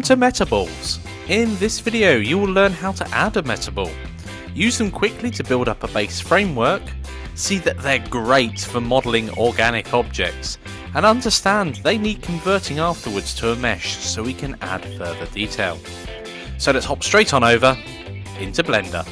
Welcome to Metaballs. In this video you will learn how to add a metaball. Use them quickly to build up a base framework, see that they're great for modelling organic objects, and understand they need converting afterwards to a mesh so we can add further detail. So let's hop straight on over into Blender.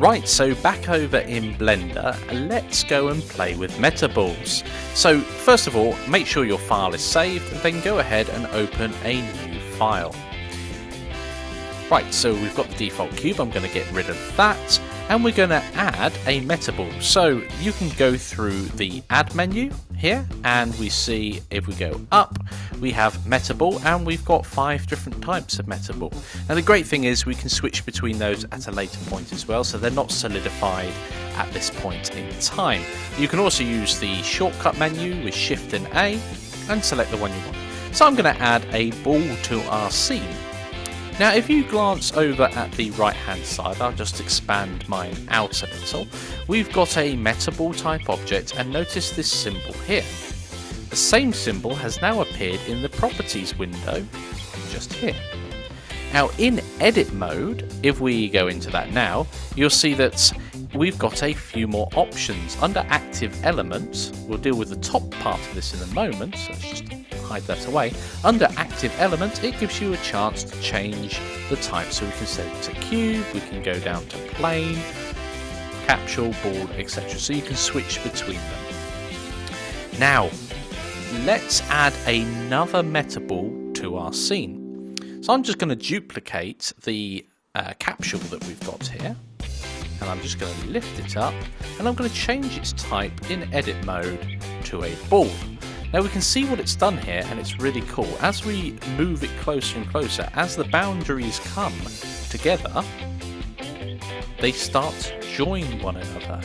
Right, so back over in Blender, let's go and play with metaballs. So first of all, make sure your file is saved, and then go ahead and open a new file. Right, so we've got the default cube, I'm going to get rid of that, and we're going to add a metaball. So you can go through the add menu here, and we see if we go up, we have metaball, and we've got 5 different types of metaball. Now the great thing is we can switch between those at a later point as well, so they're not solidified at this point in time. You can also use the shortcut menu with Shift and A and select the one you want. So I'm going to add a ball to our scene. Now if you glance over at the right hand side, I'll just expand mine out a little, we've got a metaball type object, and notice this symbol here. The same symbol has now appeared in the properties window just here. Now in edit mode, if we go into that now, you'll see that we've got a few more options. Under active elements, we'll deal with the top part of this in a moment, so let's just hide that away. Under active element, it gives you a chance to change the type, so we can set it to cube, we can go down to plane, capsule, board, etc. So you can switch between them. Now let's add another metaball to our scene. So I'm just going to duplicate the capsule that we've got here, and I'm just going to lift it up, and I'm going to change its type in edit mode to a ball. Now we can see what it's done here, and it's really cool. As we move it closer and closer, as the boundaries come together, they start to join one another,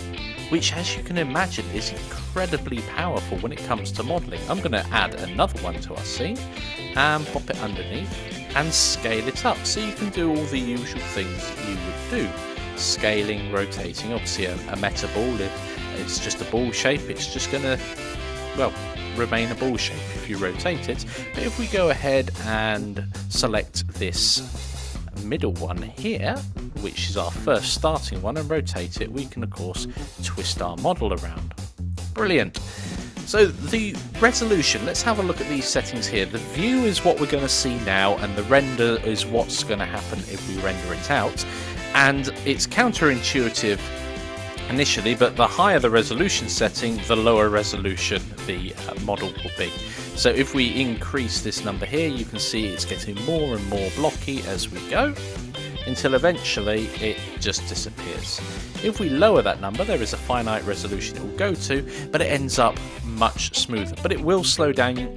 which, as you can imagine, is incredibly powerful when it comes to modelling. I'm going to add another one to our scene and pop it underneath and scale it up, so you can do all the usual things you would do. Scaling, rotating. Obviously a metaball, if it's just a ball shape, it's just going to, well, remain a ball shape if you rotate it. But if we go ahead and select this middle one here, which is our first starting one, and rotate it, we can of course twist our model around. Brilliant. So the resolution, let's have a look at these settings here. The view is what we're going to see now, and the render is what's going to happen if we render it out. And it's counterintuitive initially, but the higher the resolution setting, the lower resolution the model will be. So if we increase this number here, you can see it's getting more and more blocky as we go, until eventually it just disappears. If we lower that number, there is a finite resolution it will go to, but it ends up much smoother. But it will slow down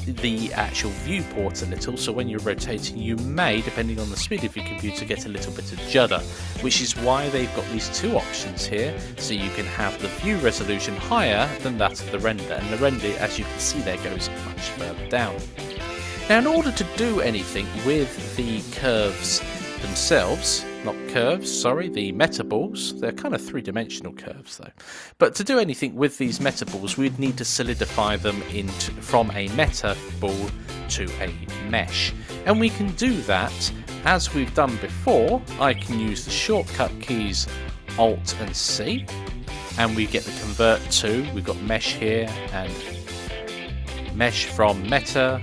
the actual viewport a little, so when you're rotating you may, depending on the speed of your computer, get a little bit of judder, which is why they've got these two options here, so you can have the view resolution higher than that of the render, and the render, as you can see there, goes much further down. Now in order to do anything with the curves themselves, not curves, sorry, the metaballs, they're kind of three-dimensional curves though, but to do anything with these metaballs we'd need to solidify them from a metaball to a mesh, and we can do that as we've done before. I can use the shortcut keys Alt and C, and we get the convert to, we've got mesh here, and mesh from meta,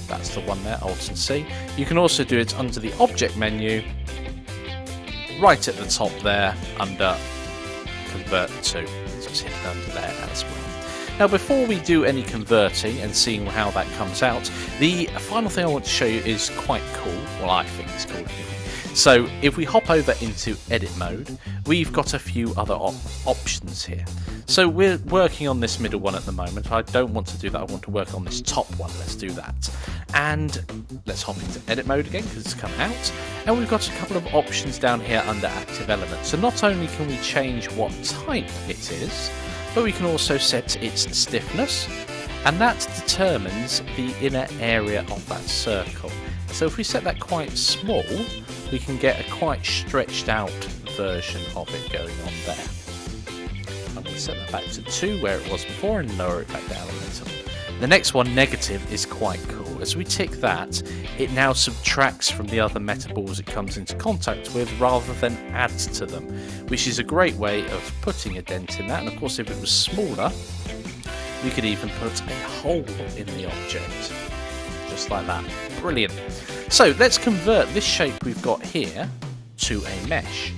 that's the one there, Alt and C. You can also do it under the object menu, right at the top there, under convert to, so it's hidden under there as well. Now before we do any converting and seeing how that comes out, the final thing I want to show you is quite cool, well I think it's cool anyway. So if we hop over into edit mode, we've got a few other options here. So we're working on this middle one at the moment. I don't want to do that, I want to work on this top one. Let's do that. And let's hop into edit mode again because it's come out. And we've got a couple of options down here under active elements. So not only can we change what type it is, but we can also set its stiffness, and that determines the inner area of that circle. So if we set that quite small, we can get a quite stretched out version of it going on there. I'm going to set that back to 2 where it was before and lower it back down a little. The next one, negative, is quite cool. as we tick that, it now subtracts from the other metaballs it comes into contact with rather than adds to them, which is a great way of putting a dent in that. And of course, if it was smaller, we could even put a hole in the object, just like that. Brilliant. So let's convert this shape we've got here to a mesh.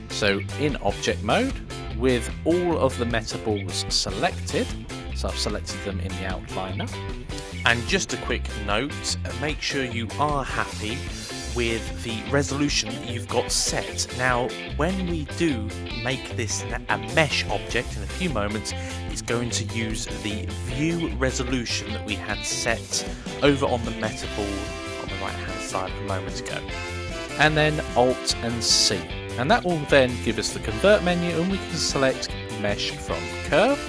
So in object mode, with all of the metaballs selected, so I've selected them in the outliner. And just a quick note, make sure you are happy with the resolution that you've got set. Now, when we do make this a mesh object in a few moments, it's going to use the view resolution that we had set over on the metaball on the right hand side a moment ago. And then Alt and C. And that will then give us the convert menu, and we can select mesh from curve.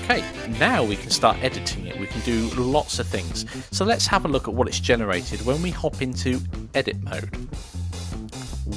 Okay, now we can start editing it. We can do lots of things. So let's have a look at what it's generated when we hop into edit mode.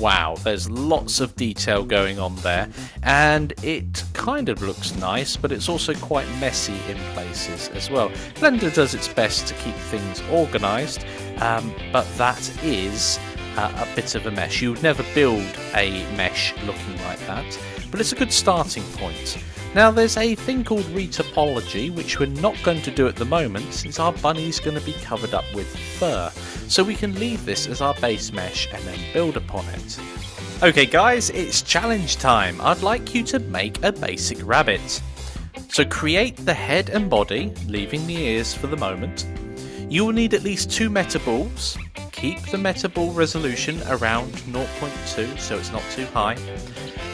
Wow, there's lots of detail going on there, and it kind of looks nice, but it's also quite messy in places as well. Blender does its best to keep things organized, but that is a bit of a mess. You would never build a mesh looking like that, but it's a good starting point. Now there's a thing called retopology, which we're not going to do at the moment since our bunny's going to be covered up with fur. So we can leave this as our base mesh and then build upon it. Okay guys, it's challenge time. I'd like you to make a basic rabbit. So create the head and body, leaving the ears for the moment. You will need at least 2 metaballs. Keep the metaball resolution around 0.2 so it's not too high.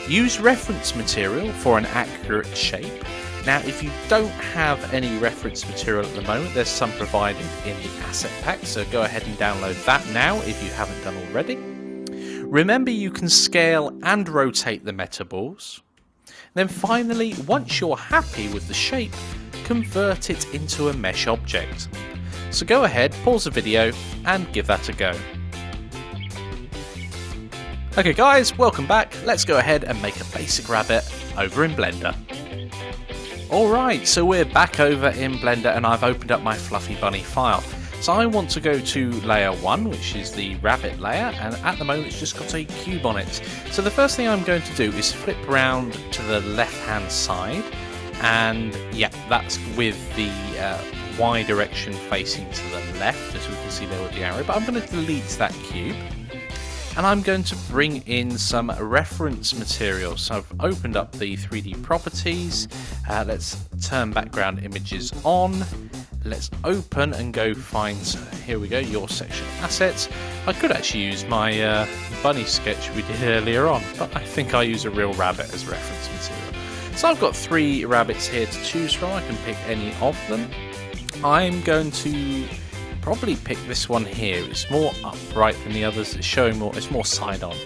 Use reference material for an accurate shape. Now if you don't have any reference material at the moment, there's some provided in the asset pack, so go ahead and download that now if you haven't done already. Remember, you can scale and rotate the metaballs. Then finally, once you're happy with the shape, convert it into a mesh object. So go ahead, pause the video and give that a go. Okay guys, welcome back. Let's go ahead and make a basic rabbit over in Blender. Alright, so we're back over in Blender and I've opened up my Fluffy Bunny file. So I want to go to layer 1, which is the rabbit layer, and at the moment it's just got a cube on it. So the first thing I'm going to do is flip around to the left hand side, and yeah, that's with the Y direction facing to the left, as we can see there with the arrow, but I'm going to delete that cube. And I'm going to bring in some reference material. So I've opened up the 3D properties. Let's turn background images on. Let's open and go find, here we go, your section assets. I could actually use my bunny sketch we did earlier on, but I think I use a real rabbit as reference material. So I've got 3 rabbits here to choose from. I can pick any of them. I'm going to probably pick this one here. It's more upright than the others. It's showing more, it's more side on.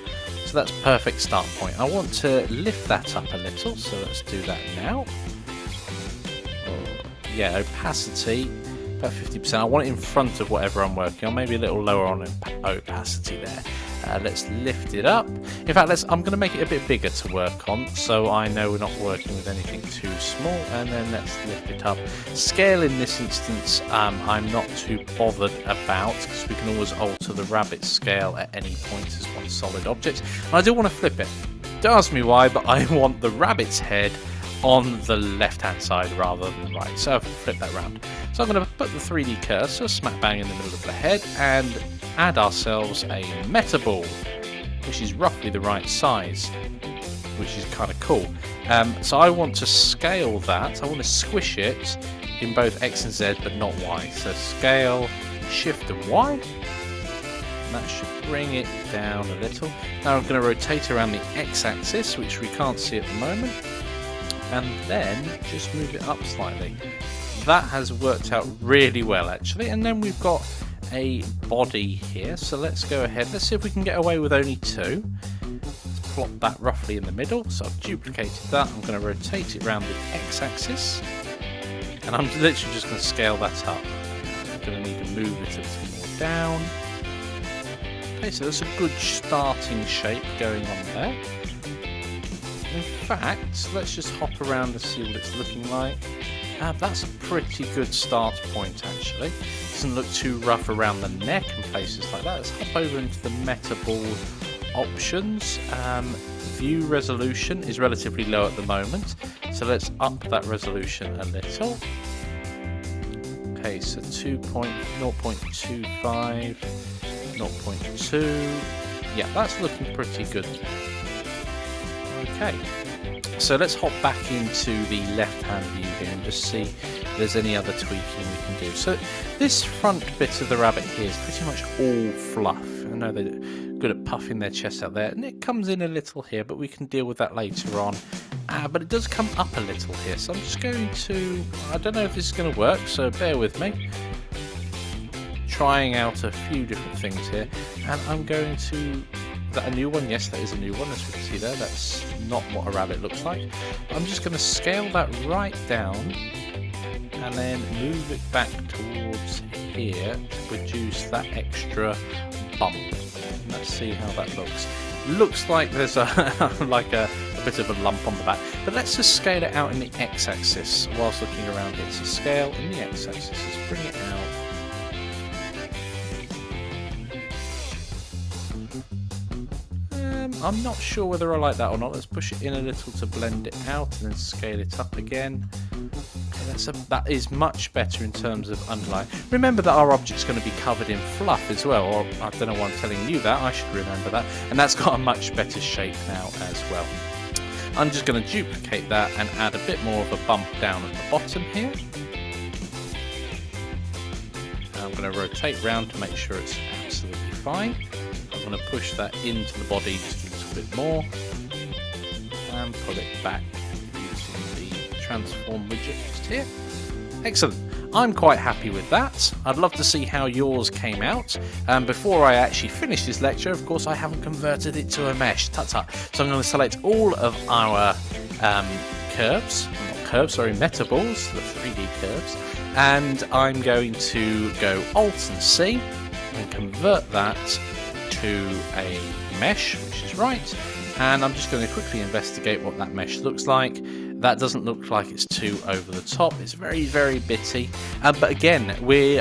So that's a perfect start point. I want to lift that up a little, so let's do that now. Yeah, opacity, about 50%. I want it in front of whatever I'm working on, maybe a little lower on opacity there. Let's lift it up. In fact, I'm going to make it a bit bigger to work on, so I know we're not working with anything too small. And then let's lift it up. Scale in this instance, I'm not too bothered about, because we can always alter the rabbit scale at any point as one solid object. And I do want to flip it. Don't ask me why, but I want the rabbit's head on the left hand side rather than the right, so I've flipped that round. So I'm going to put the 3D cursor smack bang in the middle of the head and add ourselves a metaball, which is roughly the right size, which is kind of cool. So I want to scale that. I want to squish it in both X and Z, but not Y. So scale, Shift and Y. And that should bring it down a little. Now I'm going to rotate around the X axis, which we can't see at the moment, and then just move it up slightly. That has worked out really well actually. And then we've got a body here, so let's go ahead, let's see if we can get away with only 2. Let's plop that roughly in the middle. So I've duplicated that. I'm going to rotate it around the X-axis, and I'm literally just going to scale that up. I'm going to need to move it a little more down. Okay, so that's a good starting shape going on there. In fact, let's just hop around to see what it's looking like. That's a pretty good start point actually. Doesn't look too rough around the neck and places like that. Let's hop over into the metaball options. View resolution is relatively low at the moment, so let's up that resolution a little. Okay, so 0.25, 0.2. Yeah, that's looking pretty good. Okay, so let's hop back into the left-hand view here and just see if there's any other tweaking we can do. So this front bit of the rabbit here is pretty much all fluff. I know they're good at puffing their chest out there, and it comes in a little here, but we can deal with that later on. But it does come up a little here, so I'm just going to, I don't know if this is going to work, so bear with me. Trying out a few different things here, and I'm going to, is that a new one? Yes, that is a new one, as we can see there. That's not what a rabbit looks like. I'm just going to scale that right down and then move it back towards here to produce that extra bump. And let's see how that looks. Looks like there's a like a bit of a lump on the back, but let's just scale it out in the x-axis whilst looking around it. So scale in the x-axis, let's bring it out. I'm not sure whether I like that or not. Let's push it in a little to blend it out and then scale it up again. Okay, that is much better in terms of underline. Remember that our object's going to be covered in fluff as well, or I don't know why I'm telling you that, I should remember that. And that's got a much better shape now as well. I'm just going to duplicate that and add a bit more of a bump down at the bottom here. And I'm going to rotate round to make sure it's absolutely fine. I'm going to push that into the body just a little bit more and pull it back using the transform widget just here. Excellent. I'm quite happy with that. I'd love to see how yours came out. Before I actually finish this lecture, of course, I haven't converted it to a mesh. Tut-tut. So I'm going to select all of our metaballs, the 3D curves, and I'm going to go Alt and C and convert that to a mesh, which is right, and I'm just going to quickly investigate what that mesh looks like. That doesn't look like it's too over the top. It's very, very bitty. But again, we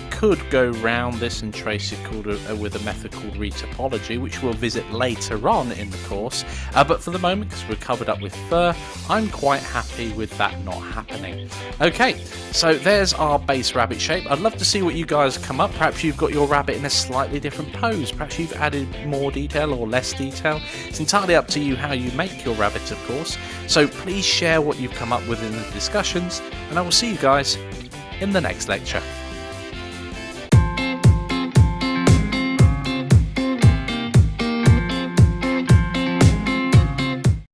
could go round this and trace it with a method called retopology, which we'll visit later on in the course. But for the moment, because we're covered up with fur, I'm quite happy with that not happening. Okay, so there's our base rabbit shape. I'd love to see what you guys come up. Perhaps you've got your rabbit in a slightly different pose. Perhaps you've added more detail or less detail. It's entirely up to you how you make your rabbit, of course. So please share what you've come up with in the discussions, and I will see you guys in the next lecture.